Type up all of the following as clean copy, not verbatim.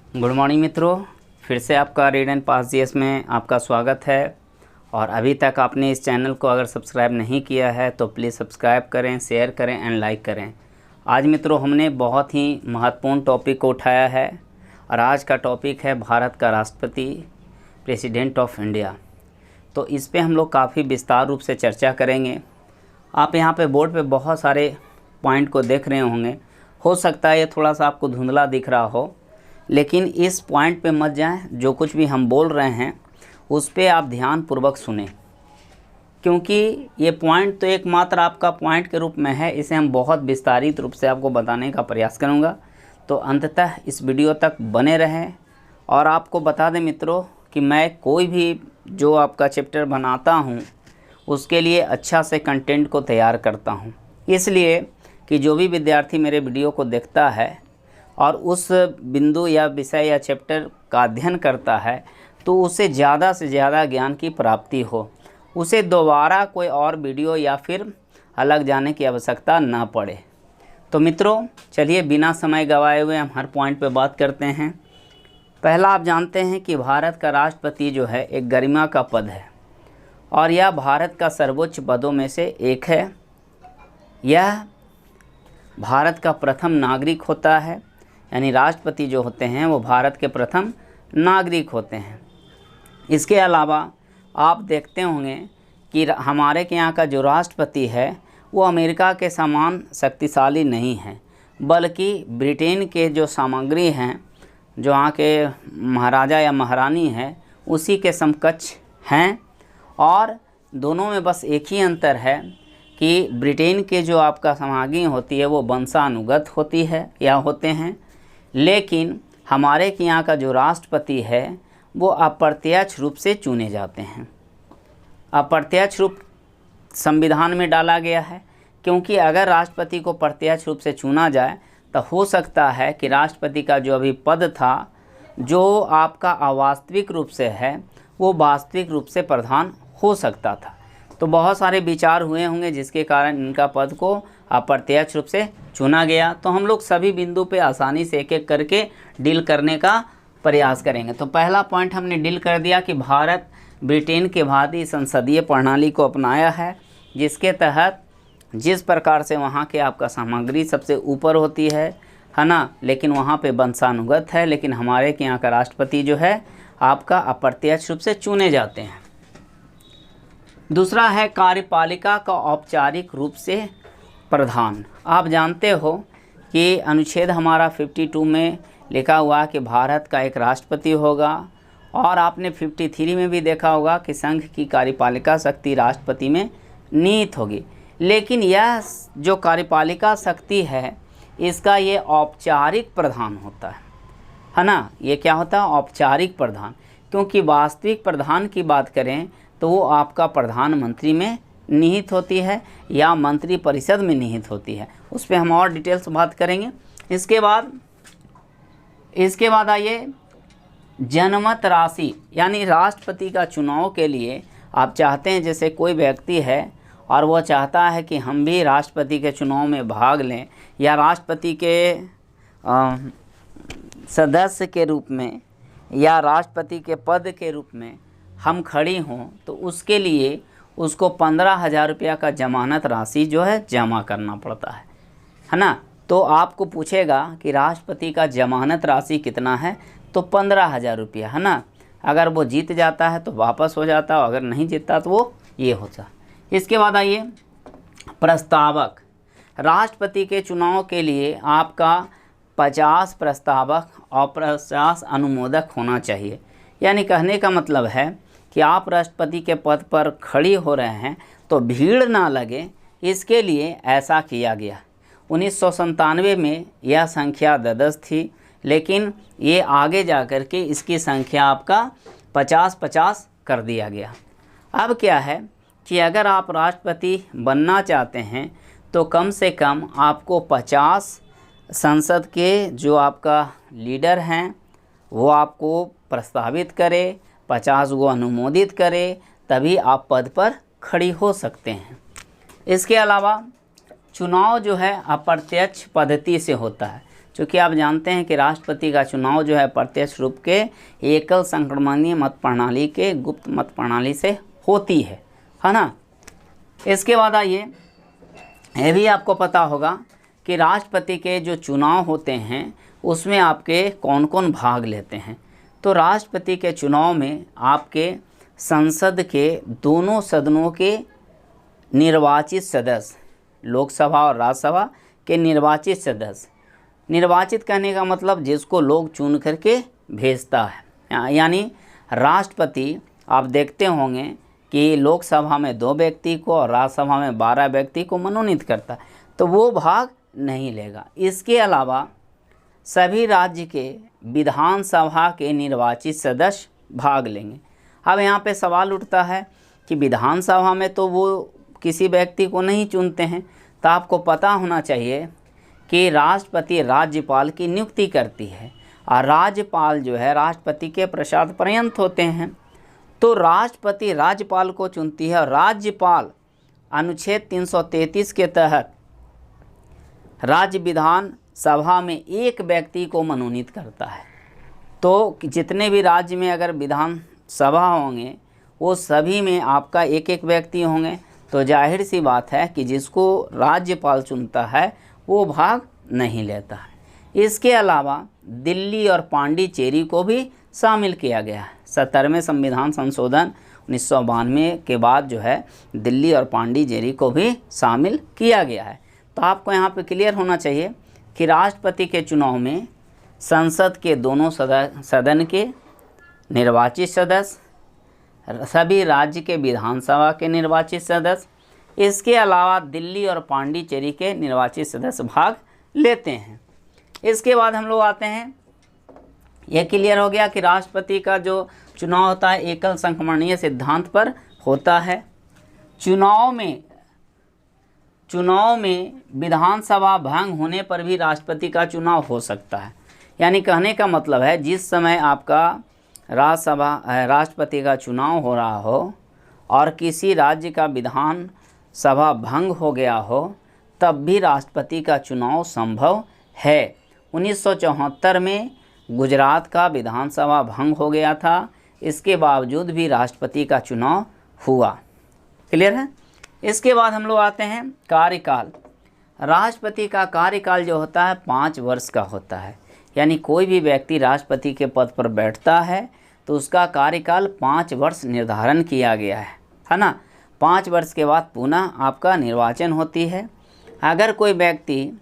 Good morning मित्रों, फिर से आपका रीड एंड पास जीएस में आपका स्वागत है। और अभी तक आपने इस चैनल को अगर सब्सक्राइब नहीं किया है तो प्लीज़ सब्सक्राइब करें, शेयर करें एंड लाइक करें। आज मित्रों हमने बहुत ही महत्वपूर्ण टॉपिक को उठाया है और आज का टॉपिक है भारत का राष्ट्रपति, प्रेसिडेंट ऑफ इंडिया। तो इस पे हम लोग काफ़ी विस्तार रूप से चर्चा करेंगे। आप यहाँ पे बोर्ड पे बहुत सारे पॉइंट को देख रहे होंगे, हो सकता है ये थोड़ा सा आपको धुंधला दिख रहा हो, लेकिन इस पॉइंट पे मत जाएं। जो कुछ भी हम बोल रहे हैं उस पे आप ध्यानपूर्वक सुने, क्योंकि ये पॉइंट तो एकमात्र आपका पॉइंट के रूप में है। इसे हम बहुत विस्तारित रूप से आपको बताने का प्रयास करूँगा, तो अंततः इस वीडियो तक बने रहें। और आपको बता दें मित्रों कि मैं कोई भी जो आपका चैप्टर बनाता हूँ उसके लिए अच्छा से कंटेंट को तैयार करता हूँ, इसलिए कि जो भी विद्यार्थी मेरे वीडियो को देखता है और उस बिंदु या विषय या चैप्टर का अध्ययन करता है तो उसे ज़्यादा से ज़्यादा ज्ञान की प्राप्ति हो, उसे दोबारा कोई और वीडियो या फिर अलग जाने की आवश्यकता ना पड़े। तो मित्रों चलिए बिना समय गवाए हुए हम हर पॉइंट पे बात करते हैं। पहला, आप जानते हैं कि भारत का राष्ट्रपति जो है एक गरिमा का पद है और यह भारत का सर्वोच्च पदों में से एक है। यह भारत का प्रथम नागरिक होता है, यानी राष्ट्रपति जो होते हैं वो भारत के प्रथम नागरिक होते हैं। इसके अलावा आप देखते होंगे कि हमारे के यहाँ का जो राष्ट्रपति है वो अमेरिका के समान शक्तिशाली नहीं है, बल्कि ब्रिटेन के जो सामग्री हैं, जो वहाँ के महाराजा या महारानी हैं, उसी के समकक्ष हैं। और दोनों में बस एक ही अंतर है कि ब्रिटेन के जो आपका सामग्री होती है वो वंशानुगत होती है या होते हैं, लेकिन हमारे के यहाँ का जो राष्ट्रपति है वो अप्रत्यक्ष रूप से चुने जाते हैं। अप्रत्यक्ष रूप संविधान में डाला गया है, क्योंकि अगर राष्ट्रपति को प्रत्यक्ष रूप से चुना जाए तो हो सकता है कि राष्ट्रपति का जो अभी पद था जो आपका अवास्तविक रूप से है वो वास्तविक रूप से प्रधान हो सकता था। तो बहुत सारे विचार हुए होंगे जिसके कारण इनका पद को अप्रत्यक्ष रूप से चुना गया। तो हम लोग सभी बिंदु पे आसानी से एक एक करके डील करने का प्रयास करेंगे। तो पहला पॉइंट हमने डील कर दिया कि भारत ब्रिटेन के भांति संसदीय प्रणाली को अपनाया है, जिसके तहत जिस प्रकार से वहाँ के आपका सामग्री सबसे ऊपर होती है ना, लेकिन वहाँ पे वंशानुगत है, लेकिन हमारे के यहाँ का राष्ट्रपति जो है आपका अप्रत्यक्ष रूप से चुने जाते हैं। दूसरा है कार्यपालिका का औपचारिक रूप से प्रधान। आप जानते हो कि अनुच्छेद हमारा 52 में लिखा हुआ कि भारत का एक राष्ट्रपति होगा, और आपने 53 में भी देखा होगा कि संघ की कार्यपालिका शक्ति राष्ट्रपति में निहित होगी। लेकिन यह जो कार्यपालिका शक्ति है इसका ये औपचारिक प्रधान होता है ना। ये क्या होता है? औपचारिक प्रधान। क्योंकि वास्तविक प्रधान की बात करें तो वो आपका प्रधानमंत्री में निहित होती है या मंत्री परिषद में निहित होती है। उस पर हम और डिटेल्स बात करेंगे। इसके बाद आइए जनमत राशि, यानी राष्ट्रपति का चुनाव के लिए आप चाहते हैं, जैसे कोई व्यक्ति है और वो चाहता है कि हम भी राष्ट्रपति के चुनाव में भाग लें या राष्ट्रपति के सदस्य के रूप में या राष्ट्रपति के पद के रूप में हम खड़ी हों, तो उसके लिए उसको 15,000 रुपया का जमानत राशि जो है जमा करना पड़ता है ना। तो आपको पूछेगा कि राष्ट्रपति का जमानत राशि कितना है, तो 15,000 रुपया है ना। अगर वो जीत जाता है तो वापस हो जाता है, अगर नहीं जीतता तो वो ये होता। इसके बाद आइए प्रस्तावक। राष्ट्रपति के चुनाव के लिए आपका 50 प्रस्तावक और 50 अनुमोदक होना चाहिए। यानी कहने का मतलब है कि आप राष्ट्रपति के पद पर खड़ी हो रहे हैं तो भीड़ ना लगे, इसके लिए ऐसा किया गया। 1997 में यह संख्या 10 थी, लेकिन ये आगे जा कर के इसकी संख्या आपका 50-50 कर दिया गया। अब क्या है कि अगर आप राष्ट्रपति बनना चाहते हैं तो कम से कम आपको 50 संसद के जो आपका लीडर हैं वो आपको प्रस्तावित करे, 50 को अनुमोदित करे, तभी आप पद पर खड़ी हो सकते हैं। इसके अलावा चुनाव जो है अप्रत्यक्ष पद्धति से होता है। क्योंकि आप जानते हैं कि राष्ट्रपति का चुनाव जो है प्रत्यक्ष रूप के एकल संक्रमणीय मत प्रणाली के गुप्त मत प्रणाली से होती है ना। इसके बाद आइए, यह भी आपको पता होगा कि राष्ट्रपति के जो चुनाव होते हैं उसमें आपके कौन कौन भाग लेते हैं। तो राष्ट्रपति के चुनाव में आपके संसद के दोनों सदनों के निर्वाचित सदस्य, लोकसभा और राज्यसभा के निर्वाचित सदस्य, निर्वाचित करने का मतलब जिसको लोग चुन करके भेजता है, यानी राष्ट्रपति आप देखते होंगे कि लोकसभा में 2 व्यक्ति को और राज्यसभा में 12 व्यक्ति को मनोनीत करता है, तो वो भाग नहीं लेगा। इसके अलावा सभी राज्य के विधानसभा के निर्वाचित सदस्य भाग लेंगे। अब यहाँ पे सवाल उठता है कि विधानसभा में तो वो किसी व्यक्ति को नहीं चुनते हैं, तो आपको पता होना चाहिए कि राष्ट्रपति राज्यपाल की नियुक्ति करती है और राज्यपाल जो है राष्ट्रपति के प्रसाद पर्यंत होते हैं। तो राष्ट्रपति राज्यपाल को चुनती है और राज्यपाल अनुच्छेद 333 के तहत राज्य विधान सभा में एक व्यक्ति को मनोनीत करता है। तो जितने भी राज्य में अगर विधान सभा होंगे वो सभी में आपका एक एक व्यक्ति होंगे, तो जाहिर सी बात है कि जिसको राज्यपाल चुनता है वो भाग नहीं लेता है। इसके अलावा दिल्ली और पांडिचेरी को भी शामिल किया गया है। 70वें संविधान संशोधन 1992 के बाद जो है दिल्ली और पांडिचेरी को भी शामिल किया गया है। तो आपको यहाँ पे क्लियर होना चाहिए कि राष्ट्रपति के चुनाव में संसद के दोनों सदन के निर्वाचित सदस्य, सभी राज्य के विधानसभा के निर्वाचित सदस्य, इसके अलावा दिल्ली और पांडिचेरी के निर्वाचित सदस्य भाग लेते हैं। इसके बाद हम लोग आते हैं, यह क्लियर हो गया कि राष्ट्रपति का जो चुनाव होता है एकल संक्रमणीय सिद्धांत पर होता है। चुनाव में विधानसभा भंग होने पर भी राष्ट्रपति का चुनाव हो सकता है। यानी कहने का मतलब है जिस समय आपका राष्ट्रपति का चुनाव हो रहा हो और किसी राज्य का विधान सभा भंग हो गया हो तब भी राष्ट्रपति का चुनाव संभव है। 1974 में गुजरात का विधानसभा भंग हो गया था, इसके बावजूद भी राष्ट्रपति का चुनाव हुआ। क्लियर है। इसके बाद हम लोग आते हैं कार्यकाल। राष्ट्रपति का कार्यकाल जो होता है 5 वर्ष का होता है। यानी कोई भी व्यक्ति राष्ट्रपति के पद पर बैठता है तो उसका कार्यकाल 5 वर्ष निर्धारण किया गया है ना। 5 वर्ष के बाद पुनः आपका निर्वाचन होती है। अगर कोई व्यक्ति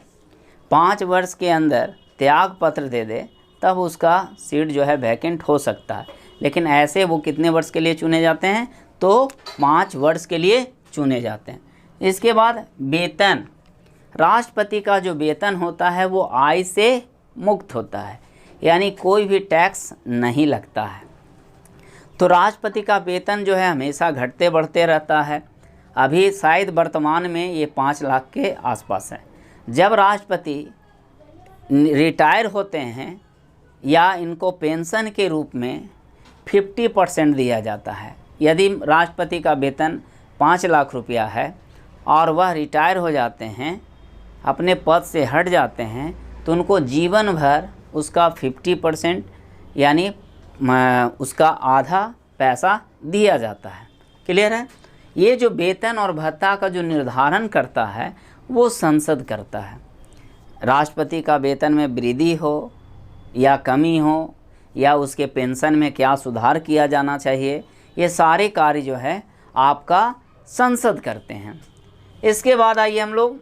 5 वर्ष के अंदर त्याग पत्र दे दे तब उसका सीट जो है वैकेंट हो सकता है, लेकिन ऐसे वो कितने वर्ष के लिए चुने जाते हैं, तो 5 वर्ष के लिए चुने जाते हैं। इसके बाद वेतन। राष्ट्रपति का जो वेतन होता है वो आय से मुक्त होता है, यानी कोई भी टैक्स नहीं लगता है। तो राष्ट्रपति का वेतन जो है हमेशा घटते बढ़ते रहता है। अभी शायद वर्तमान में ये 5 लाख के आसपास है। जब राष्ट्रपति रिटायर होते हैं या इनको पेंशन के रूप में 50% दिया जाता है। यदि राष्ट्रपति का वेतन 5 लाख रुपया है और वह रिटायर हो जाते हैं, अपने पद से हट जाते हैं, तो उनको जीवन भर उसका 50% यानी उसका आधा पैसा दिया जाता है। क्लियर है। ये जो वेतन और भत्ता का जो निर्धारण करता है वो संसद करता है। राष्ट्रपति का वेतन में वृद्धि हो या कमी हो या उसके पेंशन में क्या सुधार किया जाना चाहिए, ये सारे कार्य जो है आपका संसद करते हैं। इसके बाद आइए हम लोग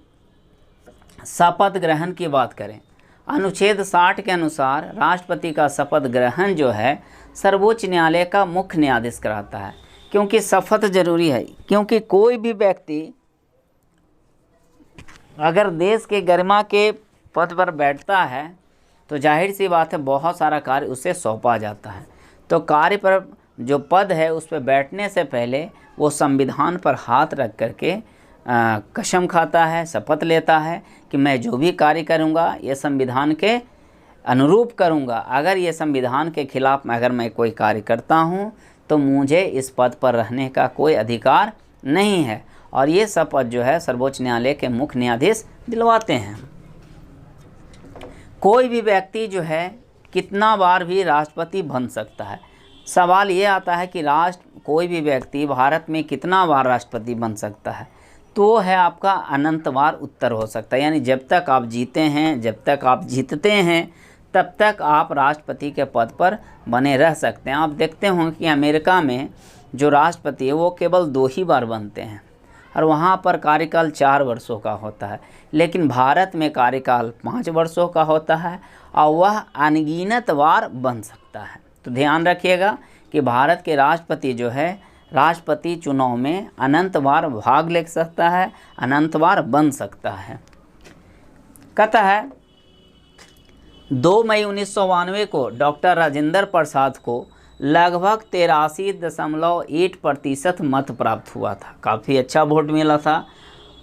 शपथ ग्रहण की बात करें। अनुच्छेद 60 के अनुसार राष्ट्रपति का शपथ ग्रहण जो है सर्वोच्च न्यायालय का मुख्य न्यायाधीश कराता है, क्योंकि शपथ जरूरी है। क्योंकि कोई भी व्यक्ति अगर देश के गरिमा के पद पर बैठता है तो जाहिर सी बात है बहुत सारा कार्य उसे सौंपा जाता है। तो कार्य पर जो पद है उस पर बैठने से पहले वो संविधान पर हाथ रख करके कसम खाता है, शपथ लेता है कि मैं जो भी कार्य करूँगा ये संविधान के अनुरूप करूँगा। अगर ये संविधान के खिलाफ अगर मैं कोई कार्य करता हूँ तो मुझे इस पद पर रहने का कोई अधिकार नहीं है। और ये शपथ जो है सर्वोच्च न्यायालय के मुख्य न्यायाधीश दिलवाते हैं। कोई भी व्यक्ति जो है कितना बार भी राष्ट्रपति बन सकता है। सवाल ये आता है कि कोई भी व्यक्ति भारत में कितना बार राष्ट्रपति बन सकता है, तो है आपका अनंत बार उत्तर हो सकता है। यानी जब तक आप जीते हैं, जब तक आप जीतते हैं, तब तक आप राष्ट्रपति के पद पर बने रह सकते हैं। आप देखते होंगे कि अमेरिका में जो राष्ट्रपति है वो केवल 2 ही बार बनते हैं और वहाँ पर कार्यकाल 4 वर्षों का होता है, लेकिन भारत में कार्यकाल 5 वर्षों का होता है और वह अनगिनत बार बन सकता है। तो ध्यान रखिएगा कि भारत के राष्ट्रपति जो है राष्ट्रपति चुनाव में अनंत बार भाग ले सकता है, अनंत बार बन सकता है। कहता है 2 मई 1992 को डॉक्टर राजेंद्र प्रसाद को लगभग 83.8% मत प्राप्त हुआ था। काफ़ी अच्छा वोट मिला था।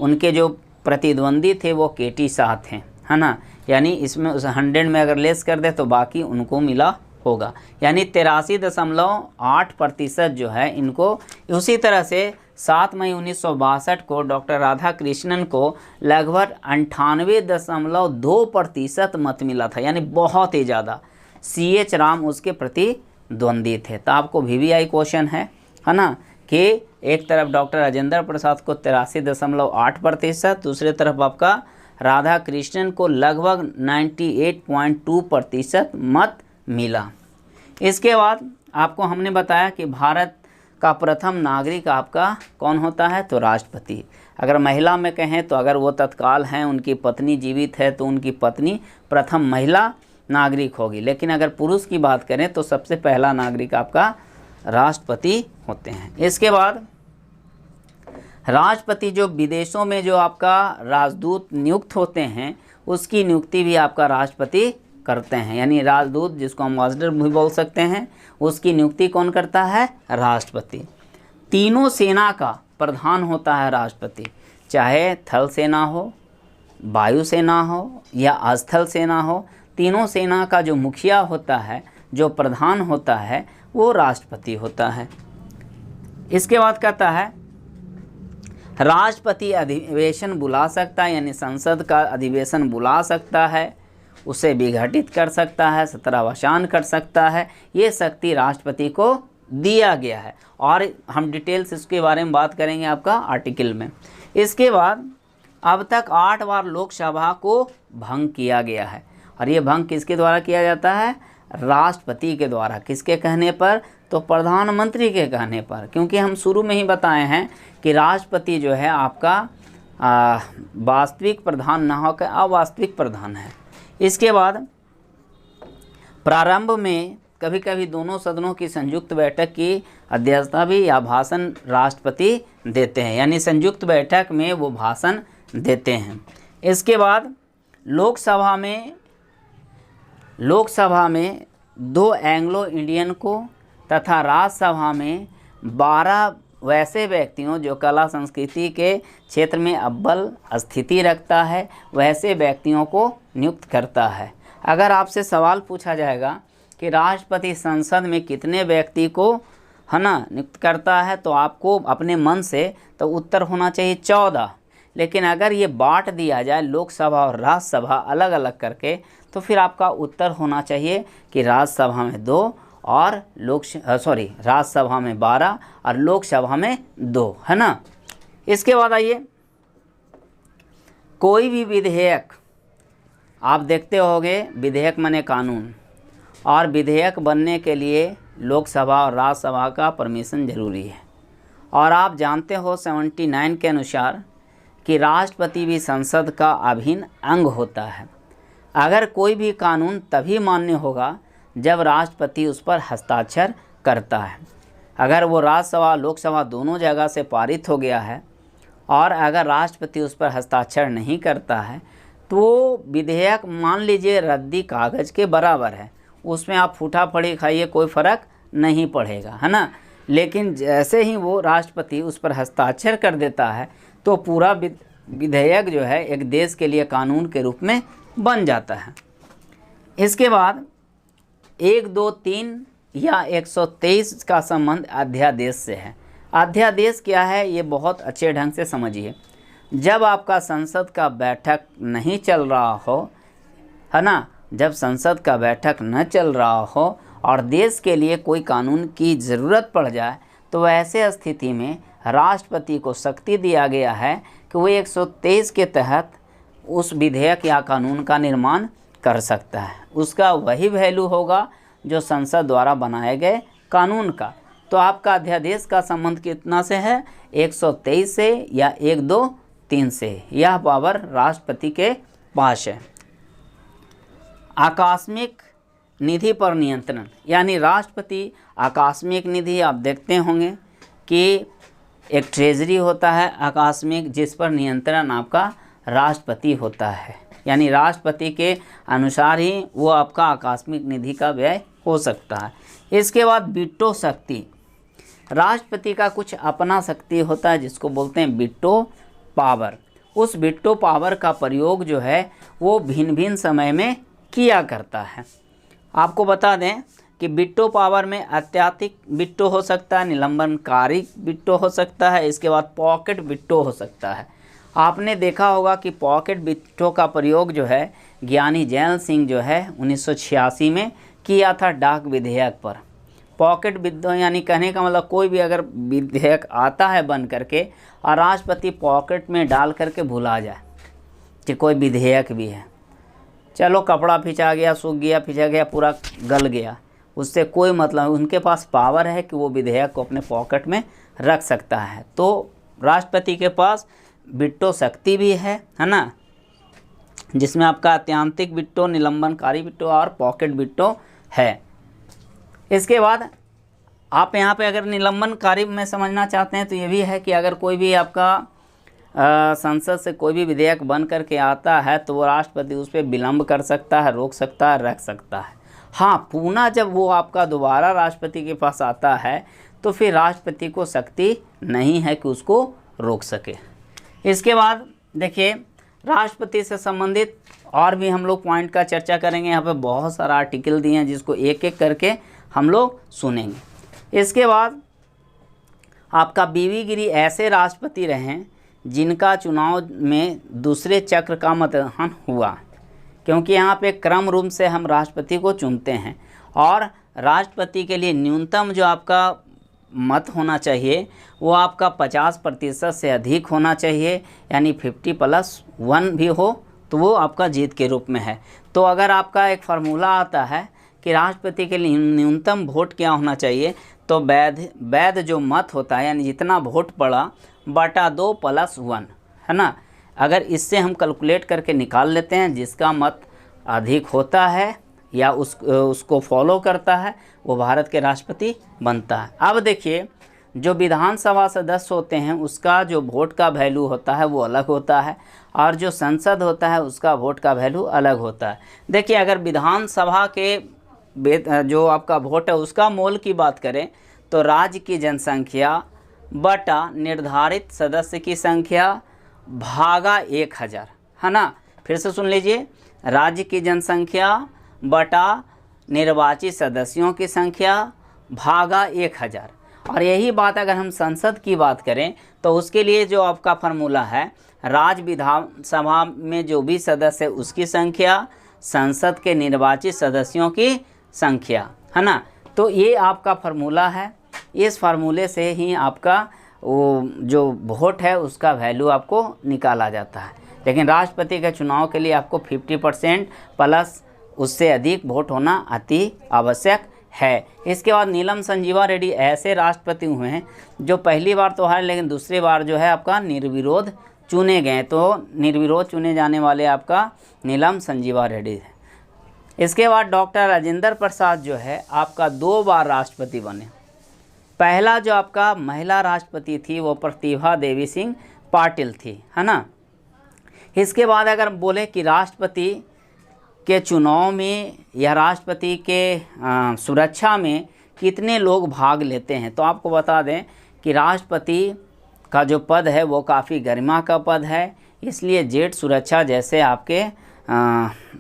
उनके जो प्रतिद्वंदी थे वो केटी शाह थे, है ना। यानी इसमें उस 100 में अगर लेस कर दे तो बाकी उनको मिला होगा, यानी 83.8% जो है इनको। उसी तरह से 7 मई 1962 को डॉक्टर राधाकृष्णन को लगभग 98.2% मत मिला था, यानी बहुत ही ज़्यादा। CH राम उसके प्रतिद्वंदी थे। तो आपको VVI क्वेश्चन है ना, कि एक तरफ डॉक्टर राजेंद्र प्रसाद को 83.8%, दूसरे तरफ आपका राधा कृष्णन को लगभग 98.2% मत मिला। इसके बाद आपको हमने बताया कि भारत का प्रथम नागरिक आपका कौन होता है, तो राष्ट्रपति। अगर महिला में कहें तो अगर वो तत्काल हैं, उनकी पत्नी जीवित है तो उनकी पत्नी प्रथम महिला नागरिक होगी, लेकिन अगर पुरुष की बात करें तो सबसे पहला नागरिक आपका राष्ट्रपति होते हैं। इसके बाद राष्ट्रपति जो विदेशों में जो आपका राजदूत नियुक्त होते हैं उसकी नियुक्ति भी आपका राष्ट्रपति करते हैं, यानी राजदूत जिसको अम्बेसडर भी बोल सकते हैं, उसकी नियुक्ति कौन करता है, राष्ट्रपति। तीनों सेना का प्रधान होता है राष्ट्रपति, चाहे थल सेना हो, वायु सेना हो या स्थल सेना हो। तीनों सेना का जो मुखिया होता है, जो प्रधान होता है, वो राष्ट्रपति होता है। इसके बाद कहता है राष्ट्रपति अधिवेशन बुला सकता है, यानी संसद का अधिवेशन बुला सकता है, उसे विघटित कर सकता है, सत्रावसान कर सकता है। ये शक्ति राष्ट्रपति को दिया गया है और हम डिटेल्स इसके बारे में बात करेंगे आपका आर्टिकल में। इसके बाद अब तक 8 बार लोकसभा को भंग किया गया है और ये भंग किसके द्वारा किया जाता है, राष्ट्रपति के द्वारा। किसके कहने पर, तो प्रधानमंत्री के कहने पर, क्योंकि हम शुरू में ही बताए हैं कि राष्ट्रपति जो है आपका वास्तविक प्रधान न होकर अवास्तविक प्रधान है। इसके बाद प्रारंभ में कभी कभी दोनों सदनों की संयुक्त बैठक की अध्यक्षता भी या भाषण राष्ट्रपति देते हैं, यानी संयुक्त बैठक में वो भाषण देते हैं। इसके बाद लोकसभा में 2 एंग्लो इंडियन को तथा राज्यसभा में 12 वैसे व्यक्तियों जो कला संस्कृति के क्षेत्र में अव्वल स्थिति रखता है, वैसे व्यक्तियों को नियुक्त करता है। अगर आपसे सवाल पूछा जाएगा कि राष्ट्रपति संसद में कितने व्यक्ति को है ना नियुक्त करता है, तो आपको अपने मन से तो उत्तर होना चाहिए 14। लेकिन अगर ये बांट दिया जाए लोकसभा और राज्यसभा अलग अलग करके, तो फिर आपका उत्तर होना चाहिए कि राज्यसभा में 2 और राज्यसभा में 12 और लोकसभा में 2, है ना। इसके बाद आइए, कोई भी विधेयक आप देखते होंगे, विधेयक माने कानून, और विधेयक बनने के लिए लोकसभा और राज्यसभा का परमिशन जरूरी है। और आप जानते हो 79 के अनुसार कि राष्ट्रपति भी संसद का अभिन्न अंग होता है। अगर कोई भी कानून तभी मान्य होगा जब राष्ट्रपति उस पर हस्ताक्षर करता है। अगर वो राज्यसभा लोकसभा दोनों जगह से पारित हो गया है और अगर राष्ट्रपति उस पर हस्ताक्षर नहीं करता है, तो विधेयक मान लीजिए रद्दी कागज़ के बराबर है, उसमें आप फूटा फड़ी खाइए, कोई फ़र्क नहीं पड़ेगा, है ना। लेकिन जैसे ही वो राष्ट्रपति उस पर हस्ताक्षर कर देता है तो पूरा विधेयक जो है एक देश के लिए कानून के रूप में बन जाता है। इसके बाद 1, 2, 3 या 123 का संबंध अध्यादेश से है। अध्यादेश क्या है, ये बहुत अच्छे ढंग से समझिए। जब आपका संसद का बैठक नहीं चल रहा हो, है ना, जब संसद का बैठक न चल रहा हो और देश के लिए कोई कानून की ज़रूरत पड़ जाए, तो ऐसे स्थिति में राष्ट्रपति को शक्ति दिया गया है कि वो 123 के तहत उस विधेयक या कानून का निर्माण कर सकता है। उसका वही वैल्यू होगा जो संसद द्वारा बनाए गए कानून का। तो आपका अध्यादेश का संबंध कितना से है? 123 से या 123 से। यह पावर राष्ट्रपति के पास है। आकस्मिक निधि पर नियंत्रण, यानी राष्ट्रपति आकस्मिक निधि, आप देखते होंगे कि एक ट्रेजरी होता है आकस्मिक, जिस पर नियंत्रण आपका राष्ट्रपति होता है। यानी राष्ट्रपति के अनुसार ही वो आपका आकस्मिक निधि का व्यय हो सकता है। इसके बाद वीटो शक्ति, राष्ट्रपति का कुछ अपना शक्ति होता है जिसको बोलते हैं वीटो पावर। उस वीटो पावर का प्रयोग जो है वो भिन्न भिन्न समय में किया करता है। आपको बता दें कि वीटो पावर में अत्याधिक वीटो हो सकता है, निलंबनकारी वीटो हो सकता है, इसके बाद पॉकेट वीटो हो सकता है। आपने देखा होगा कि पॉकेट वीटो का प्रयोग जो है ज्ञानी जैल सिंह जो है 1986 में किया था डाक विधेयक पर। पॉकेट वीटो यानी कहने का मतलब कोई भी अगर विधेयक आता है बन करके और राष्ट्रपति पॉकेट में डाल करके भुला जाए कि कोई विधेयक भी है, चलो कपड़ा खिंचा गया, सूख गया, खिंचा गया, पूरा गल गया, उससे कोई मतलब, उनके पास पावर है कि वो विधेयक को अपने पॉकेट में रख सकता है। तो राष्ट्रपति के पास वीटो शक्ति भी है ना, जिसमें आपका अत्यंतिक वीटो, निलंबनकारी वीटो और पॉकेट वीटो है। इसके बाद आप यहाँ पे अगर निलंबनकारी में समझना चाहते हैं तो ये भी है कि अगर कोई भी आपका संसद से कोई भी विधेयक बन करके आता है तो वो राष्ट्रपति उस पर विलम्ब कर सकता है, रोक सकता है, रख सकता है। हाँ, पुनः जब वो आपका दोबारा राष्ट्रपति के पास आता है तो फिर राष्ट्रपति को शक्ति नहीं है कि उसको रोक सके। इसके बाद देखिए राष्ट्रपति से संबंधित और भी हम लोग पॉइंट का चर्चा करेंगे। यहाँ पे बहुत सारा आर्टिकल दिए हैं जिसको एक एक करके हम लोग सुनेंगे। इसके बाद आपका बीवी गिरी ऐसे राष्ट्रपति रहें जिनका चुनाव में दूसरे चक्र का मतदान हुआ, क्योंकि यहाँ पे क्रम रूप से हम राष्ट्रपति को चुनते हैं और राष्ट्रपति के लिए न्यूनतम जो आपका मत होना चाहिए वो आपका 50% से अधिक होना चाहिए, यानी 50+1 भी हो तो वो आपका जीत के रूप में है। तो अगर आपका एक फार्मूला आता है कि राष्ट्रपति के लिए न्यूनतम वोट क्या होना चाहिए, तो वैध जो मत होता है यानी जितना वोट पड़ा बटा 2+1 है ना, अगर इससे हम कैलकुलेट करके निकाल लेते हैं जिसका मत अधिक होता है या उसको फॉलो करता है वो भारत के राष्ट्रपति बनता है। अब देखिए जो विधानसभा सदस्य होते हैं उसका जो वोट का वैल्यू होता है वो अलग होता है और जो संसद होता है उसका वोट का वैल्यू अलग होता है। देखिए अगर विधानसभा के जो आपका वोट है उसका मोल की बात करें तो राज्य की जनसंख्या बटा निर्धारित सदस्य की संख्या भागा 1000 है ना। फिर से सुन लीजिए, राज्य की जनसंख्या बटा निर्वाचित सदस्यों की संख्या भागा 1000। और यही बात अगर हम संसद की बात करें तो उसके लिए जो आपका फार्मूला है राज्य विधानसभा में जो भी सदस्य है उसकी संख्या, संसद के निर्वाचित सदस्यों की संख्या है ना। तो ये आपका फार्मूला है, इस फार्मूले से ही आपका वो जो वोट है उसका वैल्यू आपको निकाला जाता है। लेकिन राष्ट्रपति के चुनाव के लिए आपको 50% प्लस उससे अधिक वोट होना अति आवश्यक है। इसके बाद नीलम संजीवा रेड्डी ऐसे राष्ट्रपति हुए हैं जो पहली बार तो हारे लेकिन दूसरी बार जो है आपका निर्विरोध चुने गए। तो निर्विरोध चुने जाने वाले आपका नीलम संजीवा रेड्डी है। इसके बाद डॉक्टर राजेंद्र प्रसाद जो है आपका 2 बार राष्ट्रपति बने। पहला जो आपका महिला राष्ट्रपति थी वो प्रतिभा देवी सिंह पाटिल थी है ना। इसके बाद अगर बोले कि राष्ट्रपति के चुनाव में या राष्ट्रपति के सुरक्षा में कितने लोग भाग लेते हैं, तो आपको बता दें कि राष्ट्रपति का जो पद है वो काफ़ी गरिमा का पद है, इसलिए जेट सुरक्षा जैसे आपके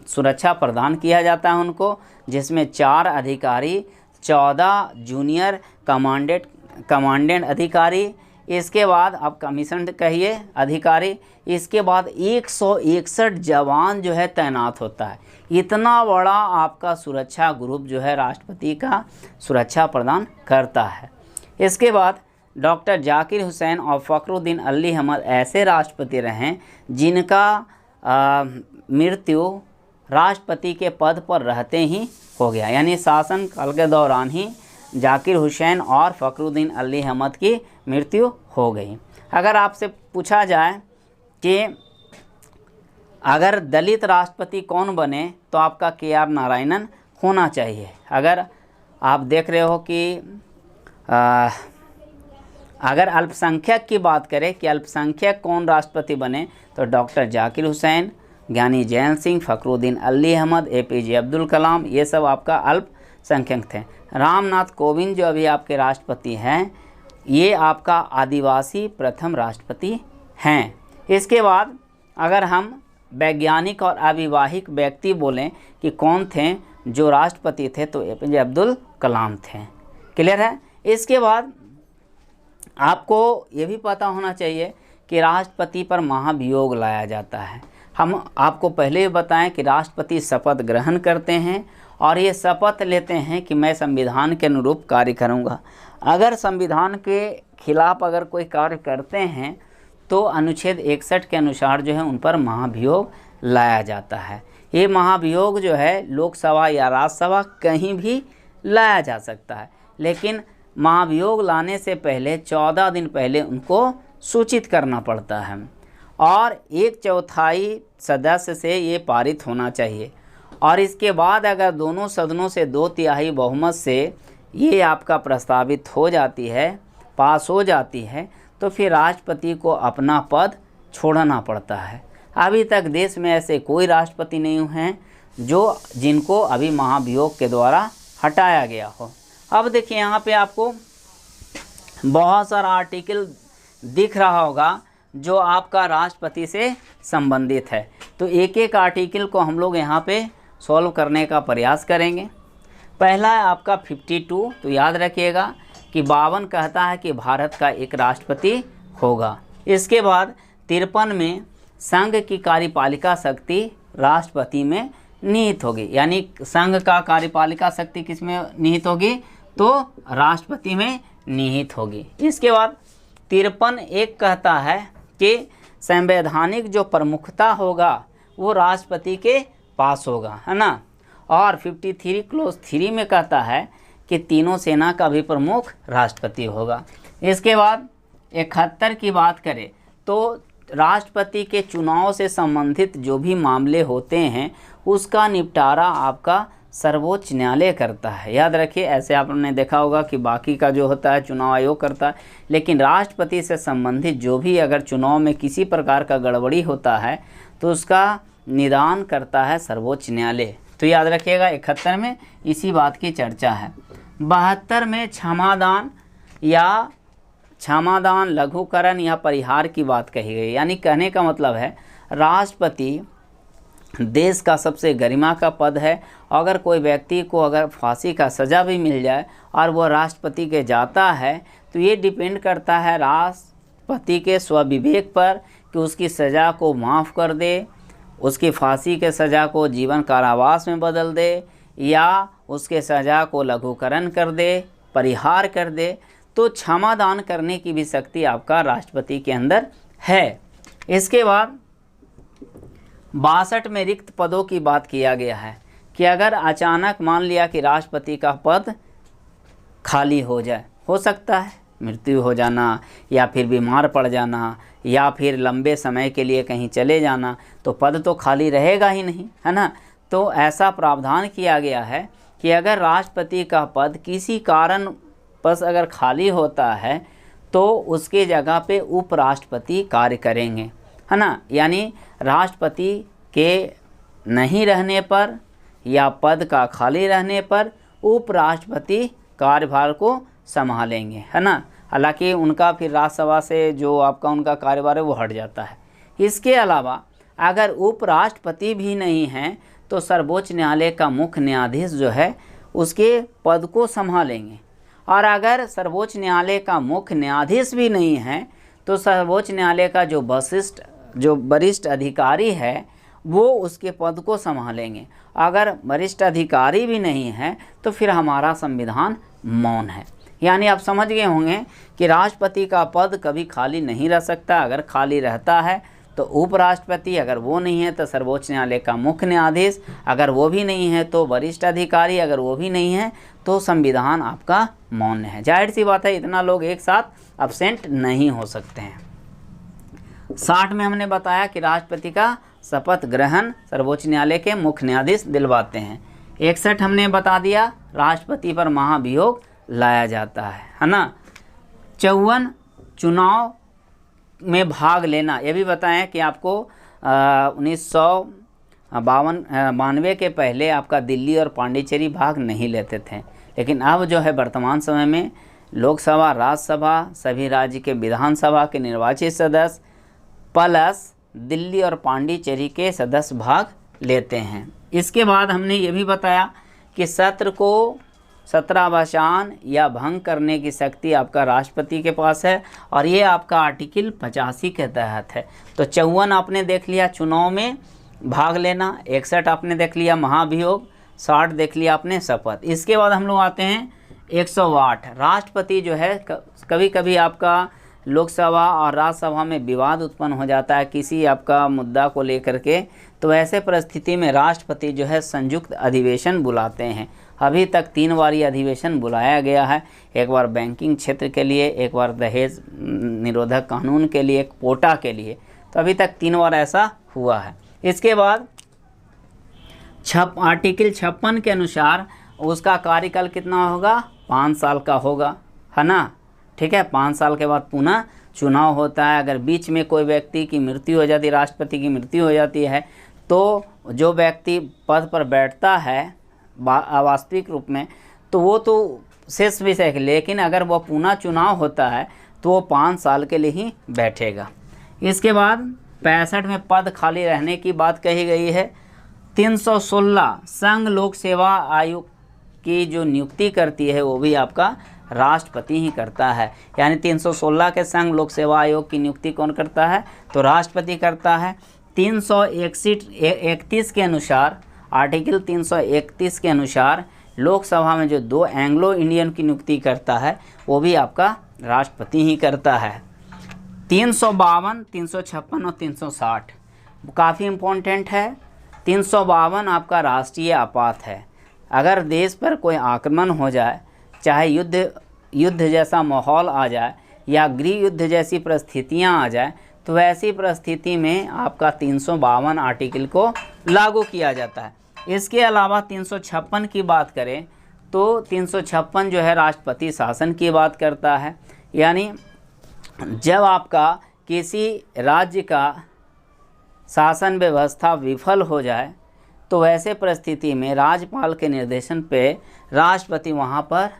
सुरक्षा प्रदान किया जाता है उनको, जिसमें 4 अधिकारी, 14 जूनियर कमांडेंट अधिकारी, इसके बाद आप कमीशन कहिए अधिकारी, इसके बाद 161 जवान जो है तैनात होता है। इतना बड़ा आपका सुरक्षा ग्रुप जो है राष्ट्रपति का सुरक्षा प्रदान करता है। इसके बाद डॉक्टर जाकिर हुसैन और फ़खरुद्दीन अली अहमद ऐसे राष्ट्रपति रहे जिनका मृत्यु राष्ट्रपति के पद पर रहते ही हो गया, यानी शासन काल के दौरान ही जाकिर हुसैन और फ़खरुद्दीन अली अहमद की मृत्यु हो गई। अगर आपसे पूछा जाए कि अगर दलित राष्ट्रपति कौन बने तो आपका KR नारायणन होना चाहिए। अगर आप देख रहे हो कि अगर अल्पसंख्यक की बात करें कि अल्पसंख्यक कौन राष्ट्रपति बने तो डॉक्टर जाकिर हुसैन, ज्ञानी जैल सिंह, फ़खरुद्दीन अली अहमद, APJ अब्दुल कलाम, ये सब आपका अल्पसंख्यक थे। रामनाथ कोविंद जो अभी आपके राष्ट्रपति हैं, ये आपका आदिवासी प्रथम राष्ट्रपति हैं। इसके बाद अगर हम वैज्ञानिक और अविवाहित व्यक्ति बोलें कि कौन थे जो राष्ट्रपति थे तो APJ अब्दुल कलाम थे। क्लियर है। इसके बाद आपको ये भी पता होना चाहिए कि राष्ट्रपति पर महाभियोग लाया जाता है। हम आपको पहले ही बताएं कि राष्ट्रपति शपथ ग्रहण करते हैं और ये शपथ लेते हैं कि मैं संविधान के अनुरूप कार्य करूंगा। अगर संविधान के खिलाफ अगर कोई कार्य करते हैं तो अनुच्छेद 61 के अनुसार जो है उन पर महाभियोग लाया जाता है। ये महाभियोग जो है लोकसभा या राज्यसभा कहीं भी लाया जा सकता है, लेकिन महाभियोग लाने से पहले 14 दिन पहले उनको सूचित करना पड़ता है और 1/4 सदस्य से ये पारित होना चाहिए। और इसके बाद अगर दोनों सदनों से 2/3 बहुमत से ये आपका प्रस्तावित हो जाती है, पास हो जाती है, तो फिर राष्ट्रपति को अपना पद छोड़ना पड़ता है। अभी तक देश में ऐसे कोई राष्ट्रपति नहीं हुए हैं जिनको अभी महाभियोग के द्वारा हटाया गया हो। अब देखिए यहाँ पे आपको बहुत सारा आर्टिकल दिख रहा होगा जो आपका राष्ट्रपति से संबंधित है, तो एक एक आर्टिकल को हम लोग यहाँ पे सॉल्व करने का प्रयास करेंगे। पहला है आपका 52, तो याद रखिएगा कि 52 कहता है कि भारत का एक राष्ट्रपति होगा। इसके बाद 53 में संघ की कार्यपालिका शक्ति राष्ट्रपति में निहित होगी, यानी संघ का कार्यपालिका शक्ति किस में निहित होगी तो राष्ट्रपति में निहित होगी। इसके बाद 53(1) कहता है कि संवैधानिक जो प्रमुखता होगा वो राष्ट्रपति के पास होगा, है ना। और 53 क्लोज 3 में कहता है कि तीनों सेना का भी प्रमुख राष्ट्रपति होगा। इसके बाद 71 की बात करें तो राष्ट्रपति के चुनाव से संबंधित जो भी मामले होते हैं उसका निपटारा आपका सर्वोच्च न्यायालय करता है। याद रखिए, ऐसे आपने देखा होगा कि बाकी का जो होता है चुनाव आयोग करता है, लेकिन राष्ट्रपति से संबंधित जो भी अगर चुनाव में किसी प्रकार का गड़बड़ी होता है तो उसका निदान करता है सर्वोच्च न्यायालय। तो याद रखिएगा 71 में इसी बात की चर्चा है। 72 में क्षमादान, लघुकरण या परिहार की बात कही गई, यानी कहने का मतलब है राष्ट्रपति देश का सबसे गरिमा का पद है। अगर कोई व्यक्ति को अगर फांसी का सज़ा भी मिल जाए और वह राष्ट्रपति के जाता है तो ये डिपेंड करता है राष्ट्रपति के स्वविवेक पर कि उसकी सज़ा को माफ़ कर दे, उसकी फांसी के सज़ा को जीवन कारावास में बदल दे या उसके सज़ा को लघुकरण कर दे, परिहार कर दे। तो क्षमादान करने की भी शक्ति आपका राष्ट्रपति के अंदर है। इसके बाद 62 में रिक्त पदों की बात किया गया है कि अगर अचानक मान लिया कि राष्ट्रपति का पद खाली हो जाए, हो सकता है मृत्यु हो जाना या फिर बीमार पड़ जाना या फिर लंबे समय के लिए कहीं चले जाना, तो पद तो खाली रहेगा ही नहीं, है ना। तो ऐसा प्रावधान किया गया है कि अगर राष्ट्रपति का पद किसी कारण बस अगर खाली होता है तो उसके जगह पे उपराष्ट्रपति कार्य करेंगे, है ना। यानी राष्ट्रपति के नहीं रहने पर या पद का खाली रहने पर उपराष्ट्रपति कार्यभार को संभालेंगे, है ना। हालांकि उनका फिर राज्यसभा से जो आपका उनका कार्यभार है वो हट जाता है। इसके अलावा अगर उपराष्ट्रपति भी नहीं हैं तो सर्वोच्च न्यायालय का मुख्य न्यायाधीश जो है उसके पद को संभालेंगे। और अगर सर्वोच्च न्यायालय का मुख्य न्यायाधीश भी नहीं है तो सर्वोच्च न्यायालय का जो वरिष्ठ अधिकारी है वो उसके पद को संभालेंगे। अगर वरिष्ठ अधिकारी भी नहीं है तो फिर हमारा संविधान मौन है। यानी आप समझ गए होंगे कि राष्ट्रपति का पद कभी खाली नहीं रह सकता। अगर खाली रहता है तो उपराष्ट्रपति, अगर वो नहीं है तो सर्वोच्च न्यायालय का मुख्य न्यायाधीश, अगर वो भी नहीं है तो वरिष्ठ अधिकारी, अगर वो भी नहीं है तो संविधान आपका मौन है। जाहिर सी बात है, इतना लोग एक साथ अब्सेंट नहीं हो सकते हैं। 60 में हमने बताया कि राष्ट्रपति का शपथ ग्रहण सर्वोच्च न्यायालय के मुख्य न्यायाधीश दिलवाते हैं। 61 हमने बता दिया राष्ट्रपति पर महाभियोग लाया जाता है ना। 54 चुनाव में भाग लेना, ये भी बताएं कि आपको 1992 के पहले आपका दिल्ली और पांडिचेरी भाग नहीं लेते थे, लेकिन अब जो है वर्तमान समय में लोकसभा, राज्यसभा, सभी राज्य के विधानसभा के निर्वाचित सदस्य प्लस दिल्ली और पांडिचेरी के सदस्य भाग लेते हैं। इसके बाद हमने ये भी बताया कि सत्र को सत्रावसान या भंग करने की शक्ति आपका राष्ट्रपति के पास है और ये आपका आर्टिकल 85 के तहत है। तो 54 आपने देख लिया चुनाव में भाग लेना, 61 आपने देख लिया महाभियोग, 60 देख लिया आपने शपथ। इसके बाद हम लोग आते हैं 108। राष्ट्रपति जो है कभी कभी आपका लोकसभा और राज्यसभा में विवाद उत्पन्न हो जाता है किसी आपका मुद्दा को लेकर के, तो ऐसे परिस्थिति में राष्ट्रपति जो है संयुक्त अधिवेशन बुलाते हैं। अभी तक 3 बार ये अधिवेशन बुलाया गया है, एक बार बैंकिंग क्षेत्र के लिए, एक बार दहेज निरोधक कानून के लिए, एक कोटा के लिए, तो अभी तक 3 बार ऐसा हुआ है। इसके बाद आर्टिकल 56 के अनुसार उसका कार्यकाल कितना होगा, 5 साल का होगा, है ना। ठीक है, 5 साल के बाद पुनः चुनाव होता है। अगर बीच में कोई व्यक्ति की मृत्यु हो जाती है, राष्ट्रपति की मृत्यु हो जाती है, तो जो व्यक्ति पद पर बैठता है वास्तविक रूप में तो वो तो शेष विषय है, लेकिन अगर वो पुनः चुनाव होता है तो वो 5 साल के लिए ही बैठेगा। इसके बाद 65 में पद खाली रहने की बात कही गई है। 316 संघ लोक सेवा आयोग की जो नियुक्ति करती है वो भी आपका राष्ट्रपति ही करता है। यानी 316 के संघ लोक सेवा आयोग की नियुक्ति कौन करता है, तो राष्ट्रपति करता है। 331 के अनुसार, आर्टिकल 331 के अनुसार लोकसभा में जो 2 एंग्लो इंडियन की नियुक्ति करता है वो भी आपका राष्ट्रपति ही करता है। 352, 356 और 360 काफ़ी इम्पोर्टेंट है। 352 आपका राष्ट्रीय आपात है। अगर देश पर कोई आक्रमण हो जाए, चाहे युद्ध जैसा माहौल आ जाए या गृह युद्ध जैसी परिस्थितियां आ जाए, तो ऐसी परिस्थिति में आपका 352 आर्टिकल को लागू किया जाता है। इसके अलावा 356 की बात करें तो 356 जो है राष्ट्रपति शासन की बात करता है। यानी जब आपका किसी राज्य का शासन व्यवस्था विफल हो जाए तो ऐसे परिस्थिति में राज्यपाल के निर्देशन पे राष्ट्रपति वहाँ पर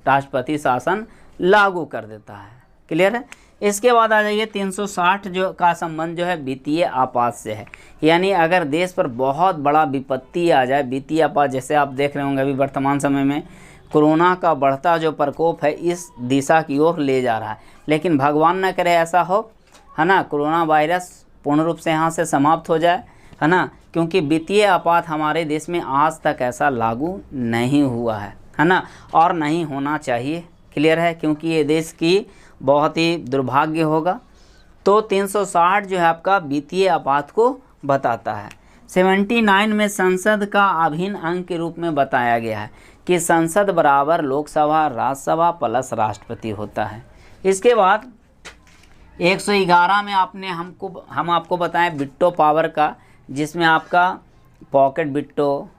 राष्ट्रपति शासन लागू कर देता है। क्लियर है। इसके बाद आ जाइए 360 जो का संबंध जो है वित्तीय आपात से है। यानी अगर देश पर बहुत बड़ा विपत्ति आ जाए, वित्तीय आपात, जैसे आप देख रहे होंगे अभी वर्तमान समय में कोरोना का बढ़ता जो प्रकोप है इस दिशा की ओर ले जा रहा है, लेकिन भगवान न करे ऐसा हो, है ना, कोरोना वायरस पूर्ण रूप से यहाँ से समाप्त हो जाए, है ना, क्योंकि वित्तीय आपात हमारे देश में आज तक ऐसा लागू नहीं हुआ है ना, और नहीं होना चाहिए। क्लियर है, क्योंकि ये देश की बहुत ही दुर्भाग्य होगा। तो 360 जो है आपका वित्तीय आपात को बताता है। 79 में संसद का अभिन्न अंग के रूप में बताया गया है कि संसद बराबर लोकसभा, राज्यसभा प्लस राष्ट्रपति होता है। इसके बाद 111 में हम आपको बताएं विट्टो पावर का, जिसमें आपका पॉकेट विट्टो,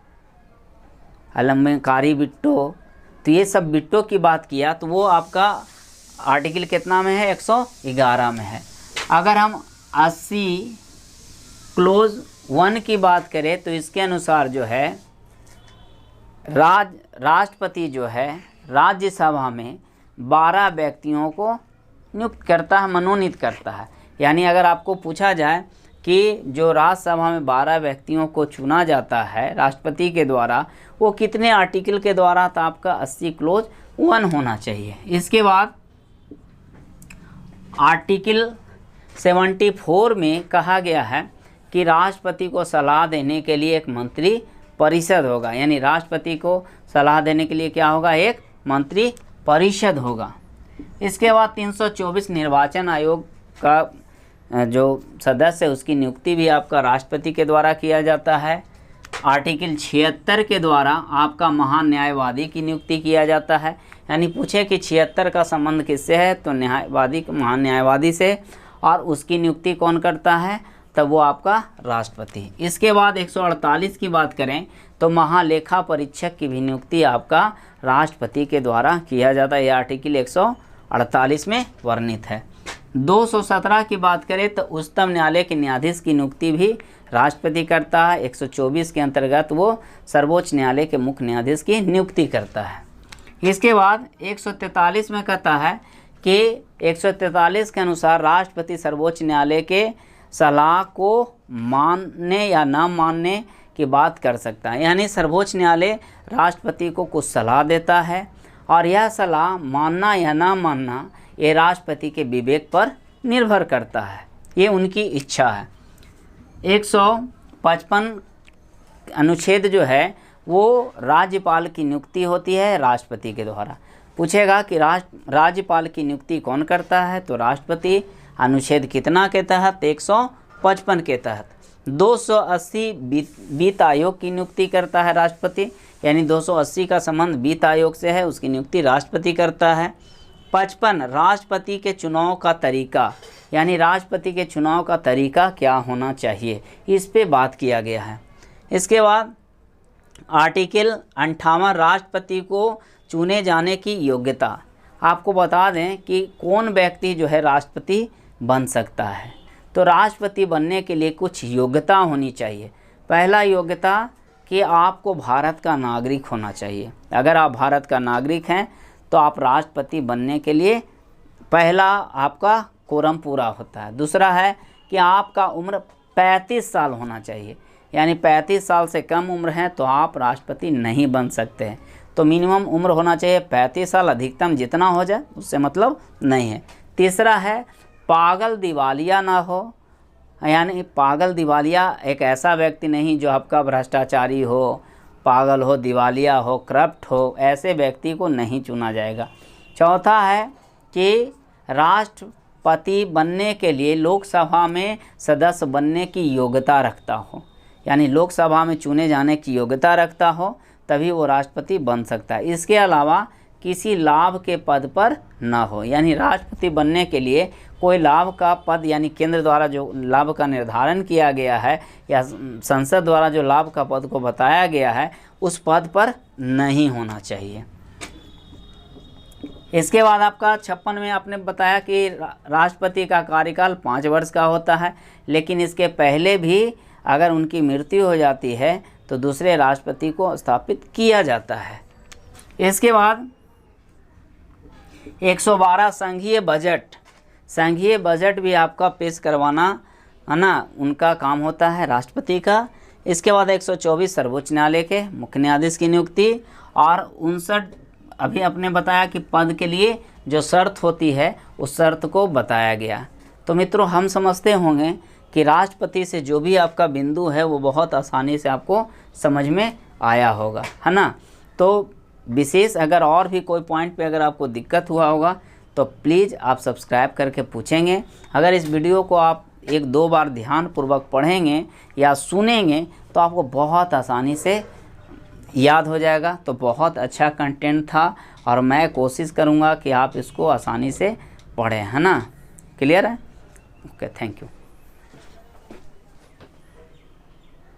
आलम्बकारी विट्टो, तो ये सब विट्टो की बात किया तो वो आपका आर्टिकल कितना में है, 111 में है। अगर हम 80 क्लोज 1 की बात करें तो इसके अनुसार जो है राष्ट्रपति जो है राज्यसभा में 12 व्यक्तियों को नियुक्त करता है, मनोनीत करता है। यानी अगर आपको पूछा जाए कि जो राज्यसभा में 12 व्यक्तियों को चुना जाता है राष्ट्रपति के द्वारा, वो कितने आर्टिकल के द्वारा, तो आपका 80 क्लोज 1 होना चाहिए। इसके बाद आर्टिकल 74 में कहा गया है कि राष्ट्रपति को सलाह देने के लिए एक मंत्री परिषद होगा, यानी राष्ट्रपति को सलाह देने के लिए क्या होगा, एक मंत्री परिषद होगा। इसके बाद 324 निर्वाचन आयोग का जो सदस्य है उसकी नियुक्ति भी आपका राष्ट्रपति के द्वारा किया जाता है। आर्टिकल 76 के द्वारा आपका महान्यायवादी की नियुक्ति किया जाता है, यानी पूछे कि 76 का संबंध किससे है, तो न्यायवादी महान्यायवादी से, और उसकी नियुक्ति कौन करता है, तब वो आपका राष्ट्रपति। इसके बाद 148 की बात करें तो महालेखा परीक्षक की भी नियुक्ति आपका राष्ट्रपति के द्वारा किया जाता है। यह आर्टिकल 148 में वर्णित है। 217 की बात करें तो उच्चतम न्यायालय के न्यायाधीश की नियुक्ति भी राष्ट्रपति करता है। 124 के अंतर्गत वो सर्वोच्च न्यायालय के मुख्य न्यायाधीश की नियुक्ति करता है। इसके बाद 143 में कहता है कि 143 के अनुसार राष्ट्रपति सर्वोच्च न्यायालय के सलाह को मानने या ना मानने की बात कर सकता है, यानी सर्वोच्च न्यायालय राष्ट्रपति को कुछ सलाह देता है और यह सलाह मानना या ना मानना ये राष्ट्रपति के विवेक पर निर्भर करता है, ये उनकी इच्छा है। 155 अनुच्छेद जो है वो राज्यपाल की नियुक्ति होती है राष्ट्रपति के द्वारा। पूछेगा कि राज्यपाल की नियुक्ति कौन करता है, तो राष्ट्रपति। अनुच्छेद कितना के तहत, 155 के तहत। 280 वित्त आयोग की नियुक्ति करता है राष्ट्रपति, यानी 280 का संबंध वित्त आयोग से है, उसकी नियुक्ति राष्ट्रपति करता है। 55 राष्ट्रपति के चुनाव का तरीका, यानी राष्ट्रपति के चुनाव का तरीका क्या होना चाहिए, इस पे बात किया गया है। इसके बाद आर्टिकल 58 राष्ट्रपति को चुने जाने की योग्यता। आपको बता दें कि कौन व्यक्ति जो है राष्ट्रपति बन सकता है, तो राष्ट्रपति बनने के लिए कुछ योग्यता होनी चाहिए। पहला योग्यता कि आपको भारत का नागरिक होना चाहिए। अगर आप भारत का नागरिक हैं तो आप राष्ट्रपति बनने के लिए पहला आपका कोरम पूरा होता है। दूसरा है कि आपका उम्र 35 साल होना चाहिए, यानी 35 साल से कम उम्र है तो आप राष्ट्रपति नहीं बन सकते हैं। तो मिनिमम उम्र होना चाहिए 35 साल, अधिकतम जितना हो जाए उससे मतलब नहीं है। तीसरा है पागल दिवालिया ना हो, यानी पागल दिवालिया एक ऐसा व्यक्ति नहीं जो आपका भ्रष्टाचारी हो, पागल हो, दिवालिया हो, करप्ट हो, ऐसे व्यक्ति को नहीं चुना जाएगा। चौथा है कि राष्ट्रपति बनने के लिए लोकसभा में सदस्य बनने की योग्यता रखता हो, यानी लोकसभा में चुने जाने की योग्यता रखता हो तभी वो राष्ट्रपति बन सकता है। इसके अलावा किसी लाभ के पद पर ना हो, यानी राष्ट्रपति बनने के लिए कोई लाभ का पद, यानी केंद्र द्वारा जो लाभ का निर्धारण किया गया है या संसद द्वारा जो लाभ का पद को बताया गया है उस पद पर नहीं होना चाहिए। इसके बाद आपका 56 में आपने बताया कि राष्ट्रपति का कार्यकाल 5 वर्ष का होता है, लेकिन इसके पहले भी अगर उनकी मृत्यु हो जाती है तो दूसरे राष्ट्रपति को स्थापित किया जाता है। इसके बाद 112 संघीय बजट भी आपका पेश करवाना है ना, उनका काम होता है राष्ट्रपति का। इसके बाद 124 सर्वोच्च न्यायालय के मुख्य न्यायाधीश की नियुक्ति, और 59 अभी आपने बताया कि पद के लिए जो शर्त होती है उस शर्त को बताया गया। तो मित्रों हम समझते होंगे कि राष्ट्रपति से जो भी आपका बिंदु है वो बहुत आसानी से आपको समझ में आया होगा, है ना। तो विशेष अगर और भी कोई पॉइंट पे अगर आपको दिक्कत हुआ होगा तो प्लीज़ आप सब्सक्राइब करके पूछेंगे। अगर इस वीडियो को आप 1-2 बार ध्यानपूर्वक पढ़ेंगे या सुनेंगे तो आपको बहुत आसानी से याद हो जाएगा। तो बहुत अच्छा कंटेंट था और मैं कोशिश करूँगा कि आप इसको आसानी से पढ़ें, है ना। क्लियर है? Okay, thank you.